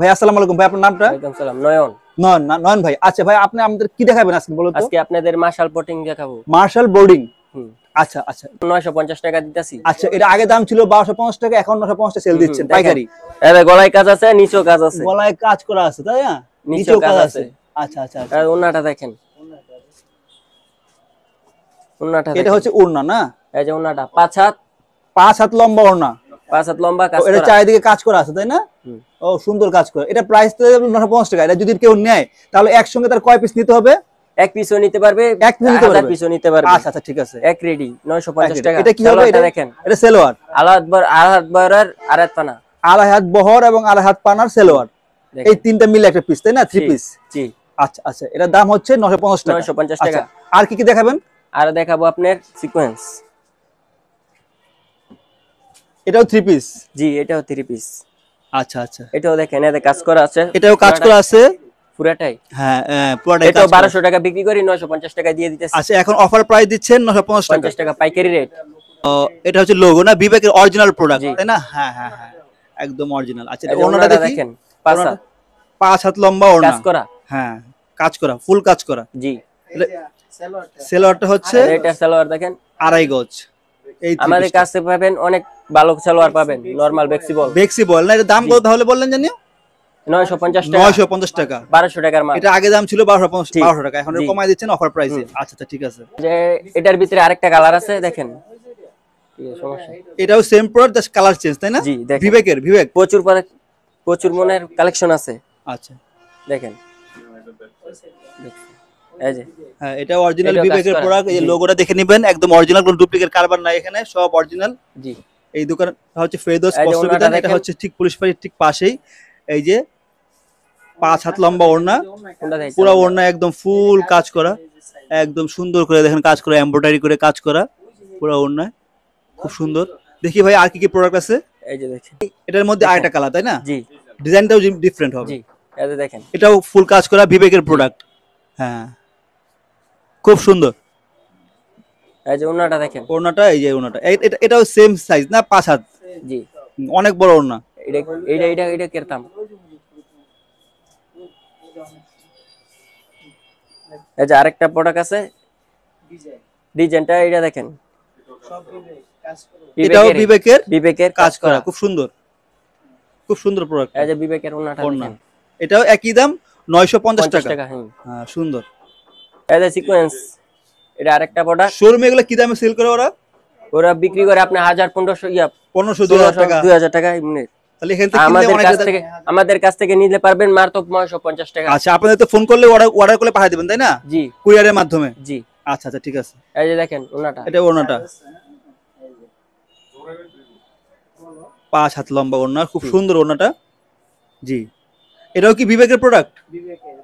ভাই আসসালামু আলাইকুম ভাই, আপনার নামটা? ওয়ালাইকুম সালাম। নয়ন। নয়ন না, নয়ন ভাই। আচ্ছা ভাই, আপনি আমাদের কি দেখাবেন আজকে বলুন তো? আজকে আপনাদের মার্শাল পোটিং দেখাবো। মার্শাল বোর্ডিং। আচ্ছা আচ্ছা 950 টাকা দিতেছি। আচ্ছা, এটা আগে দাম ছিল 1250 টাকা, এখন 950 টাকা সেল দিচ্ছেন পাইকারি। এবে গলায় কাজ আছে, নিচেও কাজ আছে। গলায় কাজ করা আছে তাই না? নিচেও কাজ আছে। আচ্ছা আচ্ছা আচ্ছা। আর ওন্নাটা দেখেন। ওন্নাটা এটা হচ্ছে ওড়না না? এই যে ওন্নাটা 5 হাত লম্বা ওড়না। 5 হাত লম্বা কাজ করা। এটা চারিদিকে কাজ করা আছে তাই না? ও সুন্দর কাজ করে। এটা প্রাইস তো 950 টাকা। এটা যদি কেউ নেয় তাহলে একসঙ্গে তার কয় পিস নিতে হবে? এক পিসও নিতে পারবে, এক পিস নিতে পারবে, 1000 পিসও নিতে পারবে। আচ্ছা আচ্ছা ঠিক আছে। এক রেডি 950 টাকা। এটা কি হবে? এটা দেখেন, এটা সেলোয়ার। আড়াহাত বহরের আড়াহাত পানা। আড়াই হাত বহর এবং আড়াই হাত পানার সেলোয়ার। এই তিনটা মিলে একটা পিস তাই না? 3 পিস। জি। আচ্ছা আচ্ছা, এটার দাম হচ্ছে 950 টাকা। 950 টাকা। আর কি কি দেখাবেন? আর দেখাবো আপনার সিকোয়েন্স। এটাও 3 পিস। জি, এটাও 3 পিস। আচ্ছা আচ্ছা, এটাও দেখেন, এতে কাজ করা আছে। এটাও কাজ করা আছে পুরাটাই। হ্যাঁ পুরোটাই। এটাও 1200 টাকা বিক্রি করি, 950 টাকা দিয়ে দিতেছি। আচ্ছা, এখন অফার প্রাইস দিচ্ছেন 950 টাকা পাইকারি রেট। এটা হচ্ছে লোগো না, বিবেকের অরিজিনাল প্রোডাক্ট তাই না? হ্যাঁ হ্যাঁ হ্যাঁ, একদম অরিজিনাল। আচ্ছা, ওনাটা দেখেন, 5 হাত লম্বা ওড়না, কাজ করা। হ্যাঁ, কাজ করা, ফুল কাজ করা। জি। সেলোয়ারটা হচ্ছে, এটা সেলোয়ার দেখেন, আড়াই গজ। এই আমাদের কাছে পাবেন অনেক ভালো সেলোয়ার পাবেন, নরমাল ফ্লেক্সিবল না। এর দাম কত তাহলে বললেন জানিও? 950 টাকা। 950 টাকা, 1200 টাকার মাল। এটা আগে দাম ছিল 1250 টাকা, এখন কমায় দিচ্ছেন অফার প্রাইসে। আচ্ছা আচ্ছা ঠিক আছে। যে এটার ভিতরে আরেকটা কালার আছে দেখেন, কি সমস্যা? এটাও same product, just colour change তাই না? জি, দেখেন বিবেক প্রচুর মনের কালেকশন আছে। আচ্ছা দেখেন, এই যে হ্যাঁ, এটা অরিজিনাল বিবেকের প্রোডাক্ট। এই লোগোটা দেখে নেবেন, একদম অরিজিনাল, কোনো ডুপ্লিকেট কারবার নাই এখানে, সব অরিজিনাল। জি। এই দোকানটা হচ্ছে ফেরদৌস বস্ত্রবিতান, এটা হচ্ছে ঠিক পুলিশ বাড়ির ঠিক পাশেই। এই যে 5 হাত লম্বা ওড়না, পুরো ওড়না একদম ফুল কাজ করা, একদম সুন্দর করে দেখেন কাজ করা, এমব্রয়ডারি করে কাজ করা পুরো ওড়নায়, খুব সুন্দর। দেখি ভাই আর কি কি প্রোডাক্ট আছে। এই যে দেখেন, এটার মধ্যে আরেকটা কালার তাই না? জি। ডিজাইনটাও ডিফারেন্ট হবে। জি, এই যে দেখেন, এটাও ফুল কাজ করা বিবেকের প্রোডাক্ট। হ্যাঁ, খুব সুন্দর। এই যে ওড়নাটা দেখেন, ওড়নাটা, এই যে ওড়নাটা, এটাও সেম সাইজ না? 5 হাত। জি, অনেক বড় ওড়না। এটা কিরকম? এই যে আরেকটা প্রোডাক্ট আছে, ডিজাইনটা এটা দেখেন, এটাও বিবেকের কাজ করা, খুব সুন্দর, খুব সুন্দর প্রোডাক্ট। এই যে বিবেকের ওড়নাটা দেখেন, এটাও একই দাম 950 টাকা। হ্যাঁ, সুন্দর। এই যে সিকোয়েন্স, এটা আরেকটা প্রোডাক্ট। শোরুমে এগুলো কি দামে সেল করে ওরা বিক্রি করে আপনি 1000 1500 1500 2000 টাকা এমনি। তাহলে এখান থেকে আমাদের কাছ থেকে নিতে পারবেন মাত্র 950 টাকা। আচ্ছা, আপনাদের তো ফোন করলে অর্ডার করলে পাঠিয়ে দিবেন তাই না? জি, কুরিয়ারের মাধ্যমে। জি। আচ্ছা আচ্ছা ঠিক আছে। এই যে দেখেন ওড়নাটা, এটা ওড়নাটা 5 হাত লম্বা ওড়না, খুব সুন্দর ওড়নাটা। জি, এটাও কি বিবেকের প্রোডাক্ট?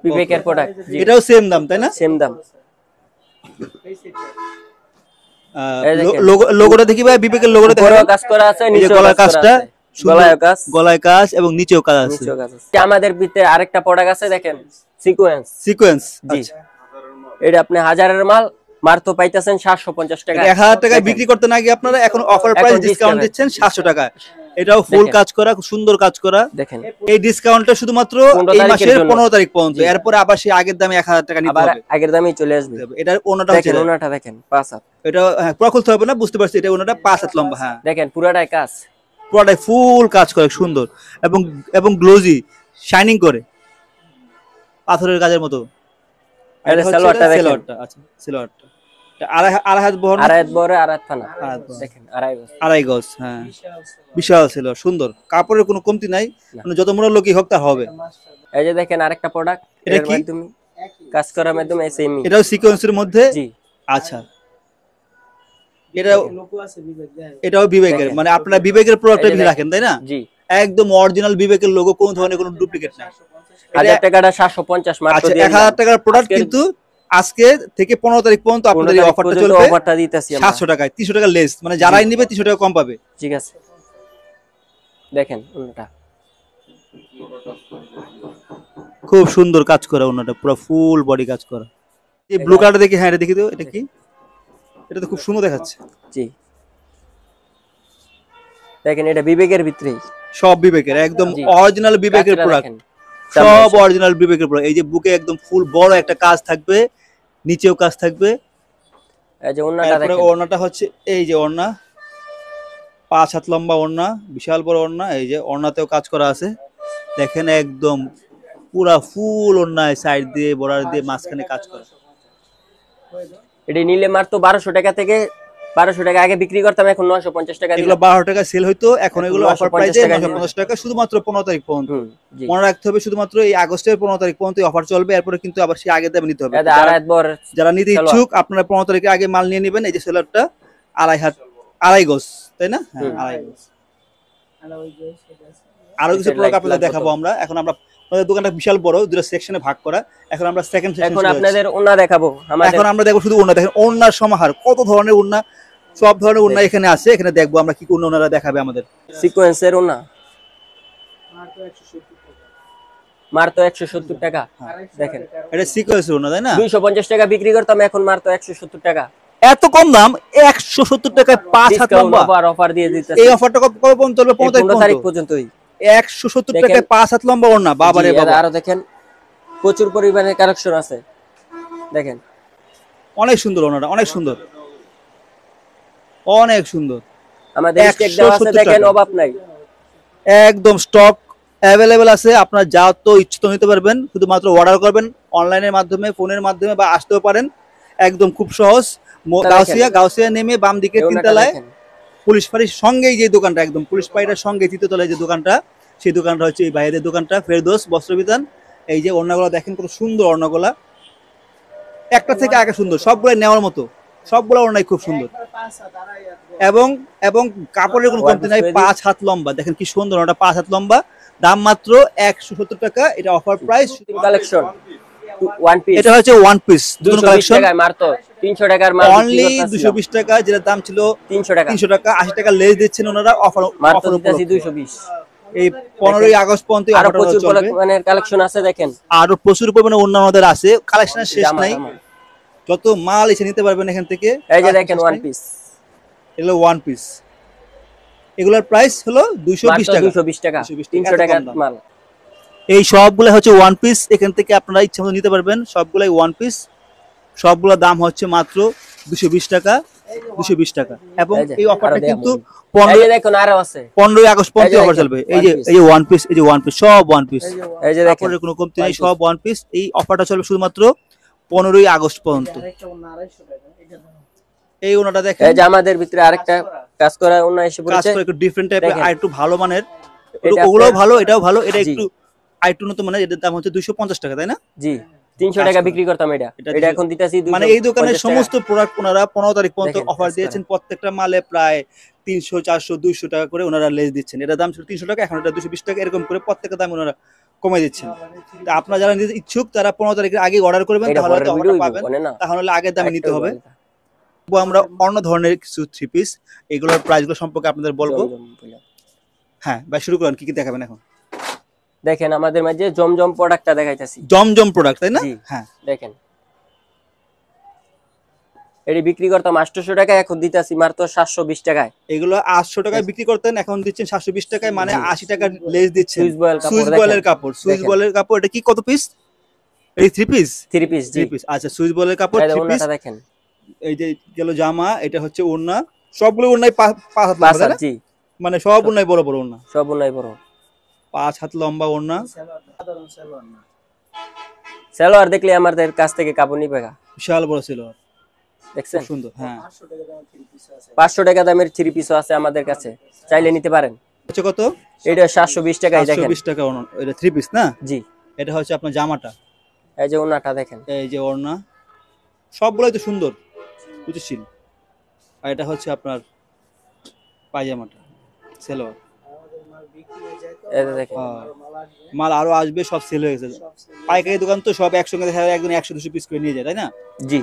বিবেকের প্রোডাক্ট। এটাও সেম দাম তাই না? সেম দাম। লোগোটা দেখি ভাই, বিবেকের লোগোটা দেখেন, কাজ করা আছে, নিচে গলার কাজটা, গলায় কাজ এবং নিচেও কাজ আছে। আমাদের ভিতরে আরেকটা প্রোডাক্ট আছে দেখেন, সিকোয়েন্স। জি, এটা আপনি হাজারের মাল মাত্র পাইতেছেন 750 টাকা। 1000 টাকায় বিক্রি করতে না গিয়ে আপনারা এখন অফার প্রাইস ডিসকাউন্ট দিচ্ছেন 700 টাকায়। এটাও ফুল কাজ করা, খুব সুন্দর কাজ করা। দেখেন, এই ডিসকাউন্টটা শুধুমাত্র এই মাসের 15 তারিখ পর্যন্ত। এরপর আবার সেই আগের দামে 1000 টাকা নিতে হবে, আগের দামেই চলে আসবে। এটার ওনাটা হচ্ছে, ওনাটা দেখেন 5 হাত। এটা পুরো খুলতে হবে না, বুঝতে পারছি। এটা ওনাটা 5 হাত লম্বা। হ্যাঁ, দেখেন পুরাটাই কাজ, পুরোটাই ফুল কাজ করে, সুন্দর এবং গ্লোজি, শাইনিং করে, পাথরের কাজের মতো। এটা সেলোয়ারটা দেখেন। আচ্ছা, সেলোয়ারটা আড়াই হাত বহর, আড়াই হাত বহরে আড়াই পানা। দেখেন, আড়াই গজ। হ্যাঁ, বিশাল সেলোয়ার, সুন্দর। কাপড়ের কোনো কমতি নাই, মানে যত বড় লোকই হোক তা হবে। এই যে দেখেন আরেকটা প্রোডাক্ট, এটা কি তুমি কাজ করার মাধ্যমে এসএমই, এটাও সিকোয়েন্সের মধ্যে। জি। আচ্ছা, এটাও বিবেকের, মানে আপনারা বিবেকের প্রোডাক্টটা বেশি রাখেন তাই না? জি, একদম অরিজিনাল বিবেকের লোগো, কোন ধরনের কোনো ডুপ্লিকেট নাই। 1000 টাকাটা 750 মাত্র দিয়ে। 1000 টাকার প্রোডাক্ট, কিন্তু আজকে থেকে 15 তারিখ পর্যন্ত আপনাদের এই অফারটা চলবে। অফারটা দিতেছি আমরা 700 টাকায়, 300 টাকা লেস, মানে যারাই নেবে 300 টাকা কম পাবে। ঠিক আছে, দেখেন ওটা খুব সুন্দর কাজ করা, ওনাটা পুরো ফুল বডি কাজ করা। এই ব্লু কালারটা দেখি, হ্যাঁ এটা দেখি তো, এটা কি? এটা তো খুব সুন্দর দেখাচ্ছে। জি, দেখেন এটা বিবেকের ভিতরেই। সব বিবেকের একদম অরিজিনাল বিবেকের প্রোডাক্ট, সব অরিজিনাল বিবেকের প্রোডাক্ট। এই যে বুকে একদম ফুল বড় একটা কাজ থাকবে, নিচেও কাজ থাকবে। এই যে ওড়নাটা দেখেন, ওড়নাটা হচ্ছে এই যে ওড়না 5 হাত লম্বা ওড়না, বিশাল বড় ওড়না। এই যে ওড়নাতেও কাজ করা আছে দেখেন, একদম পুরা ফুল ওড়নায় সাইড দিয়ে বর্ডার দিয়ে মাঝখানে কাজ করা। এটি নিলে মাত্র 1200 টাকা থেকে 1200 টাকা আগে বিক্রি করতাম, এখন 950 টাকা এগুলো 12 টাকা সেল হইতো, এখন এগুলো অফার প্রাইসে 950 টাকা শুধুমাত্র 15 তারিখ পর্যন্ত। মনে রাখতে হবে শুধুমাত্র এই আগস্টের 15 তারিখ পর্যন্ত অফার চলবে, এরপরে কিন্তু আবার সেই আগে দামে নিতে হবে। যারা নিতে ইচ্ছুক আপনারা 15 তারিখের আগে মাল নিয়ে নেবেন। এই যে সেলারটা 2.5 গজ, তাই না? হ্যাঁ 2.5 গজ। আরো কিছু প্রোডাক্ট আপনাদের দেখাবো আমরা। এখন আমরা আমাদের দোকানটা বিশাল বড়, দুটো সেকশনে ভাগ করা। এখন আমরা সেকেন্ড সেকশন, এখন আপনাদের ওড়না দেখাবো। এখন আমরা দেখব শুধু ওড়না। দেখেন ওড়নার সমাহার, কত ধরনের ওড়না, সব ধরনের ওড়না এখানে আছে। এখানে দেখবো আমরা কি কোন ওড়নারা দেখাবে আমাদের। সিকোয়েন্সের ওড়না মাত্র 170 টাকা। দেখেন এটা সিকোয়েন্সের ওড়না, তাই না? 250 টাকা বিক্রি করতাম, এখন মাত্র 170 টাকা। এত কম দাম, 170 টাকায় 5 হাত লম্বা অফার দিয়ে দিতেছি। এই অফারটা কবে পর্যন্ত চলবে? 15 তারিখ পর্যন্তই। 170 টাকায় 5 হাত লম্বা ওড়না। বাবারে বাবা, আরো দেখেন প্রচুর পরিমাণে কালেকশন আছে। দেখেন অনেক সুন্দর ওড়নাটা, অনেক সুন্দর, অনেক সুন্দর। আমাদের স্টক দেওয়া আছে, দেখেন অভাব নাই, একদম স্টক অ্যাভেলেবেল আছে। আপনারা যা তো ইচ্ছে তো নিতে পারবেন, শুধুমাত্র অর্ডার করবেন অনলাইনের মাধ্যমে, ফোনের মাধ্যমে, বা আসতেও পারেন। একদম খুব সহজ। গাউসিয়া নেমে বাম দিকে 3 তলায় পুলিশ ফাঁড়ির সঙ্গেই যে দোকানটা, একদম পুলিশ ফাঁড়ির সঙ্গে 3 তলায় যে দোকানটা, সেই দোকানটা হচ্ছে এই ভাইদের দোকানটা, ফেরদৌস বস্ত্রবিতান। এই যে ওড়নাগুলো দেখেন কত সুন্দর ওড়নাগুলা, একটা থেকে আগে সুন্দর, সবগুলো নেওয়ার মতো, সবগুলো ওড়নাই খুব সুন্দর। এবং এবং কাপড়ের কোনো কমতি নাই, 5 হাত লম্বা। দেখেন কি সুন্দর ওটা, 5 হাত লম্বা। দাম মাত্র 170 টাকা। এটা offer price. Collection one piece, এটা হচ্ছে ওয়ান পিস দুটো কালেকশন। মাত্র 300 টাকার মাল অনলি 220 টাকা, যেটা দাম ছিল 300 টাকা। 80 টাকা লেস দিচ্ছেন ওনারা অফার দিতেছি 220। এই 15ই আগস্ট পর্যন্ত আরো প্রচুর পরিমাণের কালেকশন আছে। দেখেন আরো প্রচুর পরিমাণে অন্যদের আছে, কালেকশনের শেষ নাই। যত মাল এসে নিতে পারবেন এখান থেকে। এই যে দেখেন ওয়ান পিস, এগুলো ওয়ান পিস, এগুলোর প্রাইস হলো 220 টাকা। 220 টাকা, 300 টাকার মাল। এই সবগুলো হচ্ছে ওয়ান পিস, এখান থেকে আপনারা ইচ্ছা মতো নিতে পারবেন। সবগুলাই ওয়ান পিস, সবগুলোর দাম হচ্ছে মাত্র 220 টাকা, 220 টাকা। এবং এই অফারটা কিন্তু 15ই আগস্ট পর্যন্ত অফার চলবে। এই যে ওয়ান পিস, এই যে ওয়ান পিস, সব ওয়ান পিস, এই যে দেখেন কোনো কমতি নেই, সব ওয়ান পিস। এই অফারটা চলবে শুধুমাত্র 15ই আগস্ট পর্যন্ত। এই ওনাটা দেখেন, এই যে আমাদের ভিতরে আরেকটা কাজ করা ওনা এসে পড়েছে, কাজ করে একটু ডিফারেন্ট টাইপের, আর একটু ভালো মানের। ওগুলোও ভালো, এটাও ভালো। এটা একটু আইটু নতুন মানে, এটার দাম হচ্ছে 250 টাকা, তাই না? জি, 300 টাকা বিক্রি করতাম এটা, এটা এখন দিতেছি 250 মানে এই দোকানের সমস্ত প্রোডাক্ট ওনারা 15 তারিখ পর্যন্ত অফার দিয়েছেন। প্রত্যেকটা মালে প্রায় 300, 400, 200 টাকা করে ওনারা লেস দিচ্ছেন। এটা দাম ছিল 300 টাকা, এখন এটা 220 টাকা, এরকম করে প্রত্যেকটা দাম ওনারা কমে দিচ্ছেন। তো আপনারা যারা নিতে ইচ্ছুক তারা 15 তারিখের আগে অর্ডার করবেন, তাহলে অফারটা পাবেন, তাহলে আগের দামে নিতে হবে। আমরা অন্য ধরনের কিছু থ্রি পিস, এগুলোর প্রাইসগুলো সম্পর্কে আপনাদের বলবো। হ্যাঁ ভাই, শুরু করেন, কি কি দেখাবেন এখন? দেখেন আমাদের মাঝে জমজম প্রোডাক্টটা দেখাইতাছি। জমজম প্রোডাক্ট, তাই না? হ্যাঁ দেখেন, এটি বিক্রি করতাম 800 টাকা, এখন দিতেছি মাত্র 720 টাকায়। এগুলো 800 টাকায় বিক্রি করতেন, এখন দিচ্ছেন 720 টাকায়, মানে 80 টাকা লেস দিচ্ছেন। সুইস বয়েলের কাপড়, সুইস বয়েলের কাপড়। এটা কি কত পিস? এই থ্রি পিস, থ্রি পিস। আচ্ছা, সুইস বয়েলের কাপড়, থ্রি পিস। দেখেন এই যে গেল জামা, এটা হচ্ছে ওড়না। সবগুলো ওড়নায় 5 হাত লম্বা, জি, মানে সব ওড়নায় বড় বড় ওড়না, সব ওড়নায় বড়, 5 হাত লম্বা ওড়না। সালোয়ার দেখলে আমাদের কাছ থেকে কাপড় নিবে, বিশাল বড় সালোয়ার, দেখছেন সুন্দর। হ্যাঁ, 500 টাকা দামের থ্রি পিসও আছে আমাদের কাছে, চাইলে নিতে পারেন। আচ্ছা, কত? এটা 720 টাকায়। দেখেন 720 টাকা ওড়না, এটা থ্রি পিস না? জি। এটা হচ্ছে আপনার জামাটা, এই যে ওড়নাটা দেখেন, এই যে ওড়না, সবগুলোই তো সুন্দর, কুচিশীল। আর এটা হচ্ছে আপনার পায়জামাটা, সালোয়ার। এটা দেখেন মাল আরো আসবে, সব সেল হয়ে গেছে। পাইকারি দোকান তো সব একসঙ্গে দেখা যায়, একদম 100-200 পিস করে নিয়ে যায়, তাই না? জি।